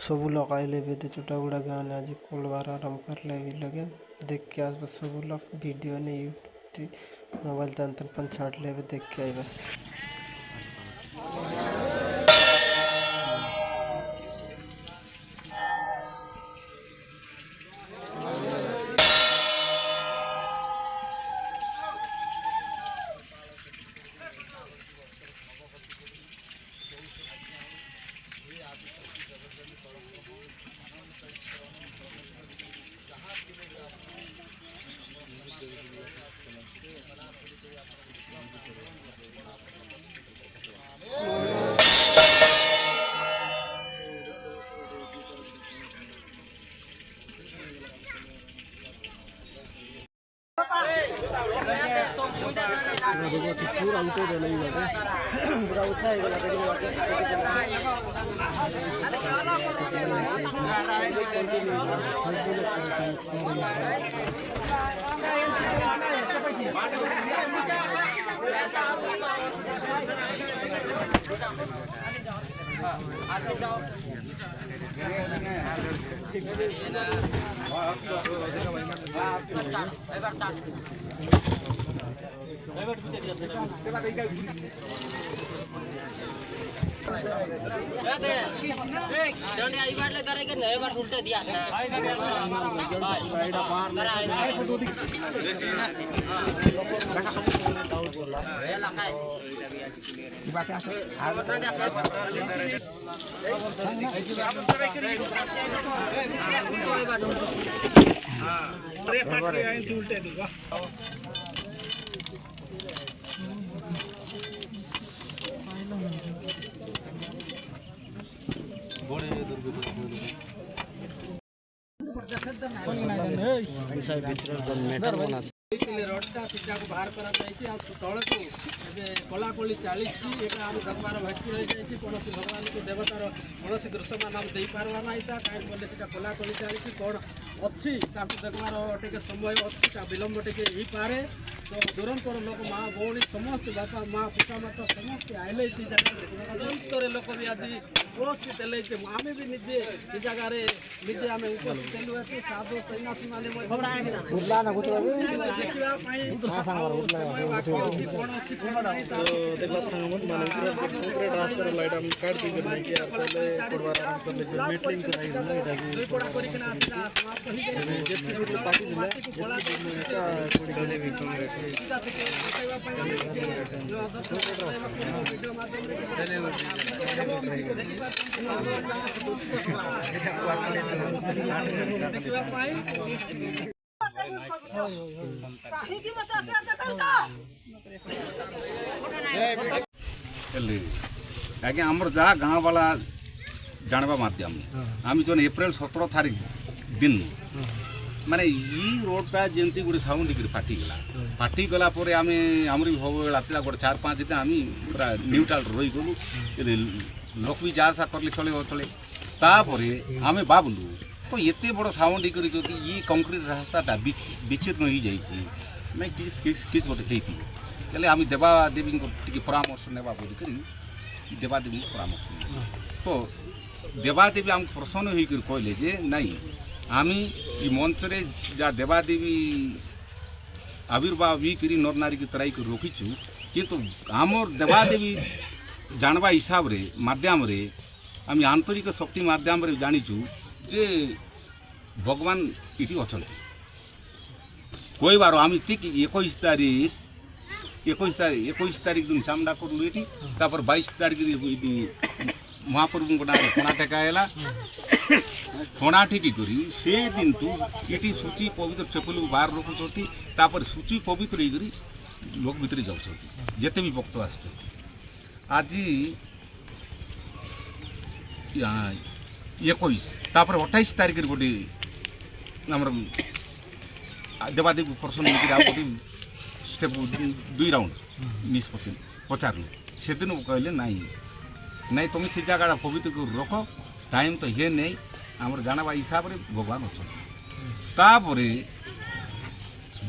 सब लगाइले भी चुटा गुड़ा गाने आज खोलबार आराम कर ले भी लगे देख के आज बस सब लोग वीडियो ने यूट्यूब मोबाइल तन तन छाट ले भी देख के आई बस पूरा उठे नहीं पूरा उठा रोडटा सीधा को बाहर करा जाइए आ तलक कलाकली चली भगवान भटकी रही जाइए कौन भगवान को देवतार कौन दृश्यमान आम दे पार्बा ना कहीं बोले कलाकली चली कौन अच्छी देखबार टे समय अच्छी विलम्ब टे हो पारे तो दूरंतर लोक माँ भौणी समस्त बापा माँ पिता माता समस्त आइले जगह लोक भी आज उपस्थित है आम भी निजे जगह निजे आम उपस्थित साधु सन्यासी आज्ञा आमर जहाँ गाँव वाला जानवा माध्यम आम जो एप्रिल 17 तारीख दिन माने रोड पे जमी गोटे साउंड फाटिगला आम आमर भी हब रात गोटे 4-5 दिन आम पूरा न्यूट्राल रही गलु लोक भी जहाँ कर चले चले तापर आम भावलु तो एत बड़ साउंड ये कंक्रीट रास्ताटा विच्छिन्न हो जाए किस गोटे होते आम देवादेवी टी परामर्श नेबा बोलिक देवादेवी परामर्श तो देवादेवी आम प्रसन्न होकर कहले जे नहीं आम ये मंच रे जा देवादेवी आविर्भाव भी करी नर नारी की तराई कर रखीचु किंतु आमर देवादेवी जानवा हिसाब रे माध्यम रे आम आंतरिक शक्ति माध्यम रे जानिचु जे भगवान इटी अच्छा कोई बार आम ठीक 21 तारीख दिन चामडा करूँ ये 22 तारीख महाप्रभु को फणा टेकाला फणा ठेकी करी से दिन तू ये सूची पवित्र चपल बाहर रखुच्च सूची पवित्र होकर लोक भितर जाऊँ जिते भी भक्त आज 21 28 तारीख गोटे आमर देवादेवी प्रसन्न गोटे स्टेप 2 राउंड निष्पत्ति पचारू से दिन कहले नहीं तुम से जगह पवित्र कर रख टाइम तो हे नहीं आमर जानवा हिसाब से भगवान अच्छा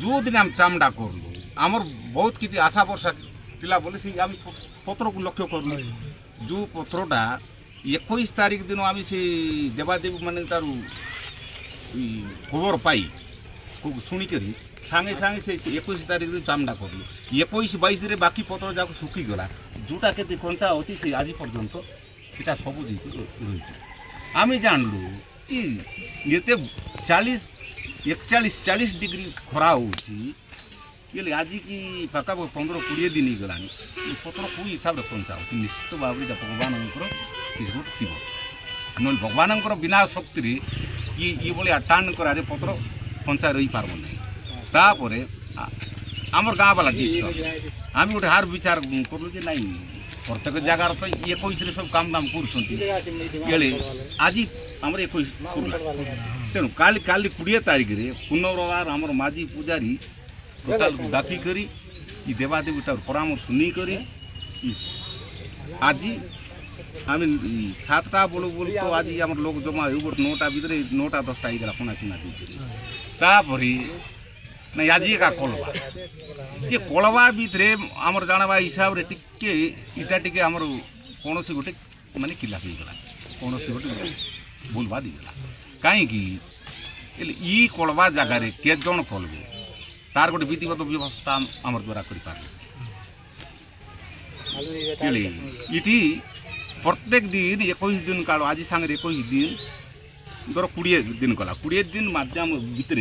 जो दिन आम चामडा करलु आमर बहुत किसी आशा वर्षा तिला बोले से आम पत्र को लक्ष्य करलु जो पत्रटा 21 तारिख दिन आम से देवादेवी मान तार खबर पाई शुणिक सागे सागे से 21 तारिख दिन चामडा कर 21-22 बाकी पत्र जाक सुखीगला जोटा के कंचा अच्छी से आज पर्यंत सीटा सब रही आम जानलु कि ये 41-40 डिग्री खरा हो आज की पाखा 15-20 दिन ही गलानी पत्र कौ हिसाब से कंचा हो निश्चित भाव में भगवान किसी थी ना भगवान बिना शक्ति ये भाया टाण करारे पत्र कंचा रही पार्ब ना तापर आमर गाँ वाला डिसीजन आम गोटे हार विचार करूँ जे नाई प्रत्येक जगार तो 21 सब काम दाम कर आज आम 21 तेणु काली 20 तारिख में पुनर्बार आमर माझी पूजारी टोटाल डाकी करी देवादेवी परामर्श नहीं करी आज आम 7टा बोलू बोल तो आज आम लोक जमा हो 9टा भर 9टा 10टा होगा कोना चुना देकर ना आज का कलवा ये कलवा भितर आमर जानवा हिसाब से टिके इटा टिके आमर कौन गोटे माने किला होगा कौन गोटे भूलभाल होगा कहीं ई कलवा जगार के जन कलबे तार गोटे विधिगत व्यवस्था आमर द्वारा ये प्रत्येक दिन 21 दिन काल आज सांगे 21 दिन धर 20 दिन गला 20 दिन माध्यम भितर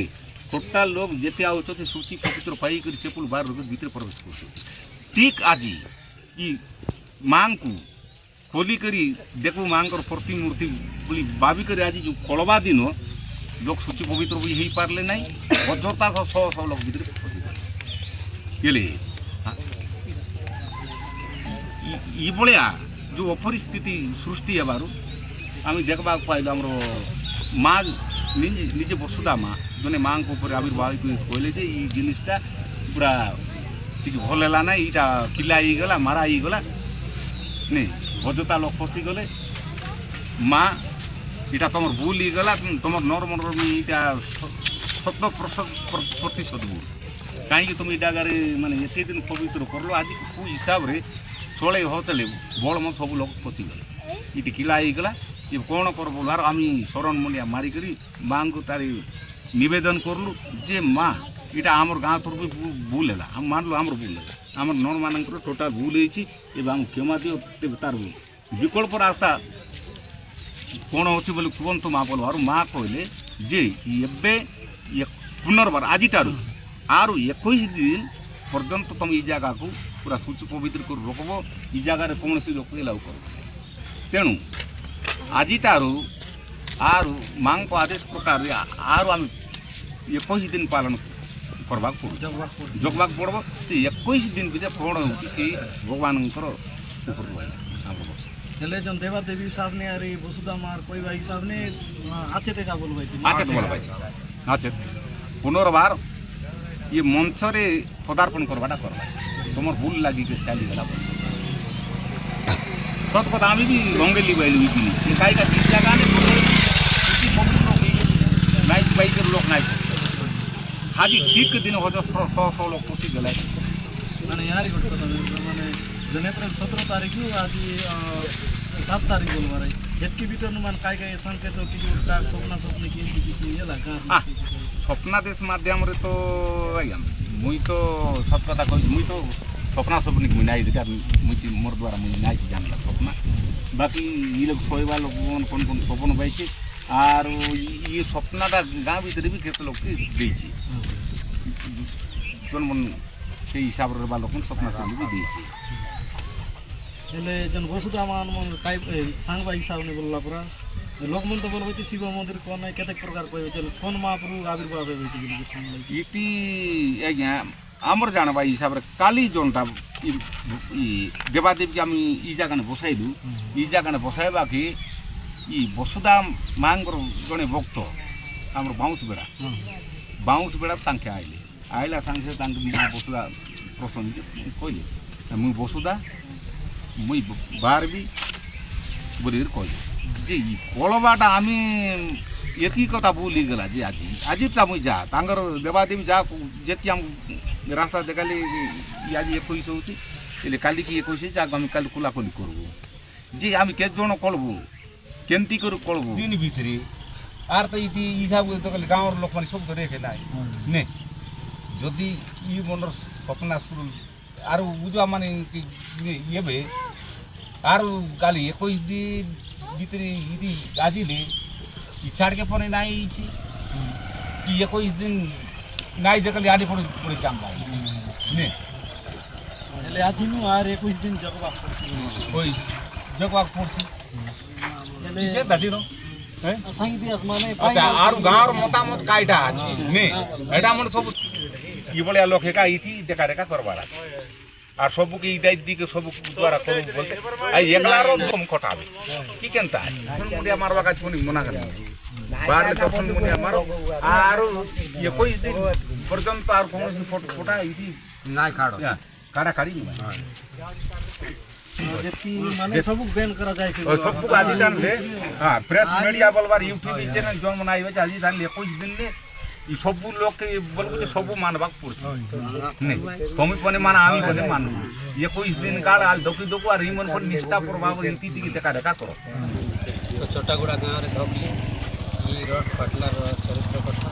टोटाल लोग जिते आते सूची पवित्र पाइक चेपुल बार भीतर प्रवेश कर ठीक आज माँ को खोलिक देखू माँ प्रतिमूर्ति बोली भाविक आज जो कलवा दिन लोग सूची पवित्र भी हो पारे ना अजता 100 लोग भीतर फसी भाया जो अपरिस्थिति सृष्टि हेबार आम देखा पाइल आम माँ निजे वसुधा माँ जने माँ को आविर्भाव कहले जे ये जिनिसटा पूरा टिके भल है ना यहाँ किला होगला मारा होगला नहीं अजता लोग फसीगले माँ यहाँ तुम भूल होगला तुम नरमर यहाँ 70% भूल कहीं तुम जगार माने एत दिन पवित्र करल आज कौ हिसाब से चले होते बड़ मत सब लोग फसीगले ये किला होगला ये कौन कर बोलार आम शरण मुंडिया मारिक माँ को तारी निवेदन करलु जे माँ यहाँ आमर गाँ तरफ भूल है आम मानलु आमर भूल है आम नर मान टोटाल भूल होती क्षमा दियो तार विकल्प रास्ता कौन अच्छे बोले कहतु माँ बोल और माँ कहले जे ये पुनर्बार आज आर 21 दिन पर्यंत तुम ये जगह को पूरा सूची पवित्र कर रखब ये जगार कौन लोक एलाउ कर तेणु आज आर माँ को आदेश प्रकार आर आम 21 दिन पालन करवा जगवा पड़ब 21 दिन भर कौन हो भगवान हेले जन देवादेवी हिसाब ने अरे वसुधा मार कोई हिसाब ने आते का बोलबाई आचेत पुनर्बार ये मंच रे पदार्पण करवाटा करवा तुम भूल लगी चलीगला सत कथा आम भी रंगेली बैली कहीं का जगह नाइट बाइक लोग नाइट आज ठीक दिन हो 100 लोग खुशी गला मैंने यार मैंने जनेत्र 17 तारीख आज 7 तारीख बोलवार हेतकी भीतर मान काय संकेत स्वप्न स्वप्न की स्वप्ना देश माध्यम तो आज्ञा मुई तो सत कथा कह मुई तो स्वप्ना स्वप्न की मुझे मुझे मोर द्वारा मुझे नहीं जानला स्वप्ना बाकी ये लोग कहवा लोग कौन कौन स्वप्न पाई आर ये स्वप्नटा गाँ भीतर भी केत लोग जन मन से हिसाब से लोक स्वप्न भी देती जन वसुधा मान सांगवा हिसाब ने बोलला पूरा लोक मन तो बोलबे शिव मंदिर कौन केते प्रकार कौन महाप्रभु आविर्भाव ये आज्ञा आमर जानवा हिसाब से काली जोनटा देवादेवी आम ई जगह बसाइलु ई जगह बसाइबा कि वसुधा माँ जड़े भक्त आम बाउंस बेड़ा आइला सांगे वसुधा प्रश्न कहले मुई वसुधा मुई बारबी बोल कहली जे कलबाटा आम ये कथा भूली गला जे आजटा मुई जा देवादेवी जा जी आम रास्ता देखाली आज 21 होती काली की 21 आम कल खोलाखोली करूँ যে আমি কেত জন কলবু কেমতি করে কলবু দিন ভিতরে আর তো ইতি হিসাব তো খালি গাঁৱৰ লোক মানে সব ধরে খেলাই নে যদি ই মনৰ স্বপ্ন শুরু আর বুঝা মানে ইয়েবে আর কালি 21 দিন ভিতরে ইদি গাজিলে ই ছাড়কে পরে নাই ইছি কি 21 দিন নাই দেখলে আদি পড়ে কাম ভাই নে ହେଲେ ଆଜିନୁ ଆର 21 ଦିନ ଜଗବାକୁ ପଡୁଛି ওই জগবাক পড়ছি ହେଲେ যে দাদির ସାଙ୍ଗି ଦିଆସ ମାନେ আচ্ছা আর গাঁৱৰ মতামত কাইটা আছে নে এটা মনে সব ইবলিয়া লোক একা ইতি দেখা দেখা করবার আছে আর সবকে ইদাই দিকে সব দ্বারা করব বলতে আই একলার দম কটাবে কি কেনতা মুন্ডিয়া মারবা কাজ কোনি মনা করে বারলে তখন মুন্ডিয়া মারো আর 21 দিন পর্যন্ত আর কোন ফোটা ইতি নাই কাড়ো কাড়া কাড়ি নি ଯେତିକି ମାନେ ସବୁ ବ୍ୟାନ୍ କରାଯାଇଛି ওই সব আজি জানলে হ্যাঁ প্রেস মিডিয়া বলবার ইউটিউব চ্যানেল জন্ম নাই হইছে আজি জানলে 21 দিন নে ই সব লোক বলবো যে সব মানবাক পড়ছে নে তুমি কোনে মানে আমি কোনে মানু 21 দিন কাল আল দকি দকু আর ইমন কোন নিষ্ঠা প্রভাব ইতি দিকে দেখা দেখা করো তো চটাগুড়া গাঁরে ধকলি ই রড পাটলার চরিত্র কথা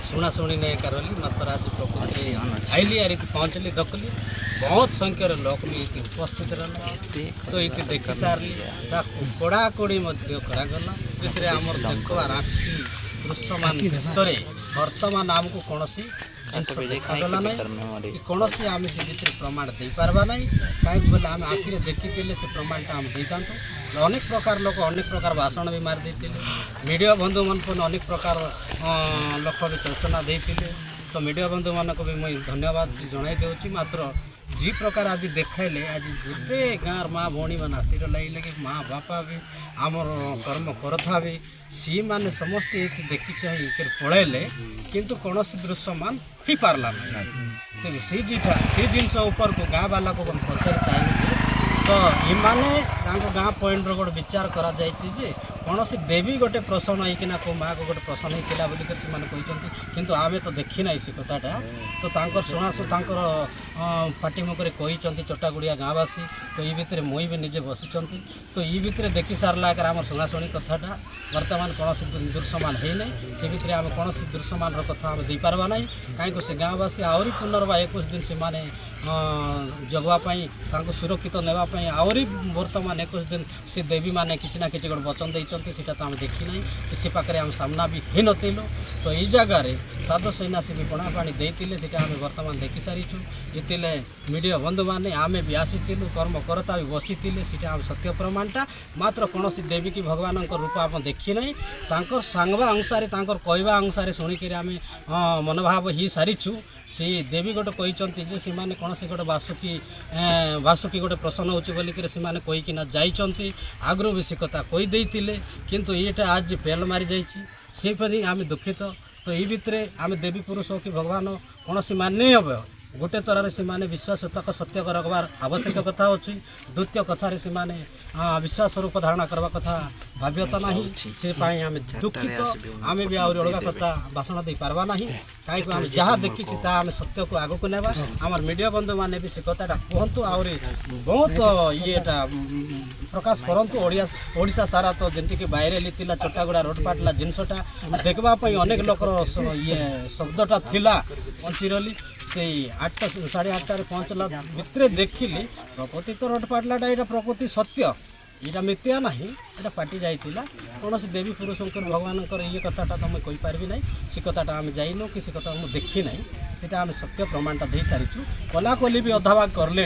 শুনা শুনি नहीं करली मात्र आज प्रकृति आइली और इति पहुँचली दखली बहुत संख्यार लोक भी इति उपस्थित रहला तो इति देखि सारली कड़ा कड़ी मध्य करागला भितरे आमर देखबार आखि दृश्यमान भितरे वर्तमान आमको कौनसी जिनस देखागला नहीं कि कौनसी आम से भितर प्रमाण दे पारबा नहीं कहीं बोले आम आखिरे देखिले से प्रमाणटा आम देतांतो अनेक प्रकार लोक अनेक प्रकार भाषण भी मार देते मीडिया बंधु मन को अनेक प्रकार लोक भी सूचना देते तो मीडिया बंधु मान को भी मुझे धन्यवाद जनाई दूसरी मात्र जी प्रकार आज देखाइले आज गोटे गाँव माँ भौणी मैंने आशीर लगे कि माँ बापा भी आमर कर्म करता भी सी मैंने समस्ते देखी चाहिए पढ़ेले किंतु कौन दृश्यमान हो पार्ला नहीं सी जीटा सी जिनस ऊपर को गाँव वाला को पचार चाहिए तो इमाने गाँ पॉइंट गोटे विचार करा जे कौन देवी गोटे प्रसन्न होना को माँ को गोटे प्रसन्न होता बोलिकर से किंतु आमे तो देखी ना से कथाटा तो तांकर शुणाशु तांकर पार्टी मुखरे कहते चटागुड़िया गाँववासी तो ये भितर मुई भी निजे बसी तो ये भितर देखी सारा आम शुणाशुणी कथाटा बर्तमान कौन दृश्यमान है ना से भितर आम कौन दृश्यमान कथा आम दे पार्बा ना कहीं से गाँववासी आहरी पुनर्वा 21 दिन से जगवाई सुरक्षित नापी आहरी बर्तमान 21 दिन से देवी मैंने किसी ना कि गोटे वचन देते सीटा तो आम देखी ना कि सी पाखे आम सामना भी हो नथिलु तो ये जगार साधु सेना से भी पणा पानी देते सीटा आम बर्तमान देखी सारीचु जितने मीडिया बंधु मैंने आम भी आसीलु कर्मकर्ता भी बसी सीटा आम सत्य प्रमाणटा मात्र कौन देवी की भगवान रूप आप देखी ना सांगवा अनुसार कहवा अनुसार शुणिक आम मनोभाव ही सारीचु से देवी गोटे कहते जे से कौन से गोटे बासुकी गोटे प्रसन्न होची बोलिकर से कहीकिना जाइछंती आगु भी से कथा कहीदे किंतु येटा आज फेल मारी जाइए से आम दुखित तो ये भितर आम देवी पुरुष कि भगवान कौन से माने हम गोटे तरह से विश्वास तक सत्य रखबार आवश्यक कथा अच्छी द्वितीय कथार से विश्वास रूप धारणा करवा कथा भाव्यता ना से आम दुखित आम भी आहरी अलग कथा भाषण दे पार्बा ना कहीं आम जहाँ देखी आम सत्य को आग को नेबा आम मीडिया बंधु मैंने भी से कथाटा कहतु आहरी बहुत येटा प्रकाश करतु ओडिशा सारा तो जमीक वायरल होता चटागुड़ा रोड पाटला जिनसटा देखापी अनेक लोकर ये शब्दटा थिला पंचिरली से 8टा 8:30 पहुँचला भितर देखिली प्रकृति तो रोड पाटलाटा यहाँ प्रकृति सत्य यहाँ मिथ्या ना यहाँ पार्टी जाइला कौन से देवी पुरुष भगवान ये कथाटा तो मुझे कहीपरि ना से कथाटा आम जाइनु कि कथा मुझे देखी ना सीटा आम सत्य प्रमाणटा दे सारीचु कलाकली भी अधा भाग करले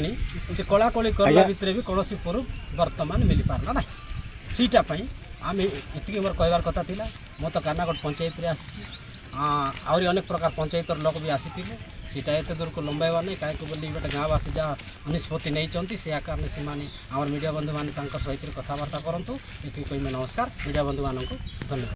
से कलाकली करला भितर भी कौन प्रूफ बर्तमान मिल पारला ना सीटापी आम ये मोर कहबार कथा थिला मो तो कानागढ़ पंचायत आसी आहरी अनेक प्रकार पंचायतर लोक भी आसी सीटा एत दूर को लंबाइबा नहीं कहीं बोली गोटे गाँववासी जहाँ निष्पत्ति नहीं से आकार से मीडिया बंधु मैंने सहित कथबार्ता करूँ ये कही नमस्कार मीडिया बंधु मानक धन्यवाद।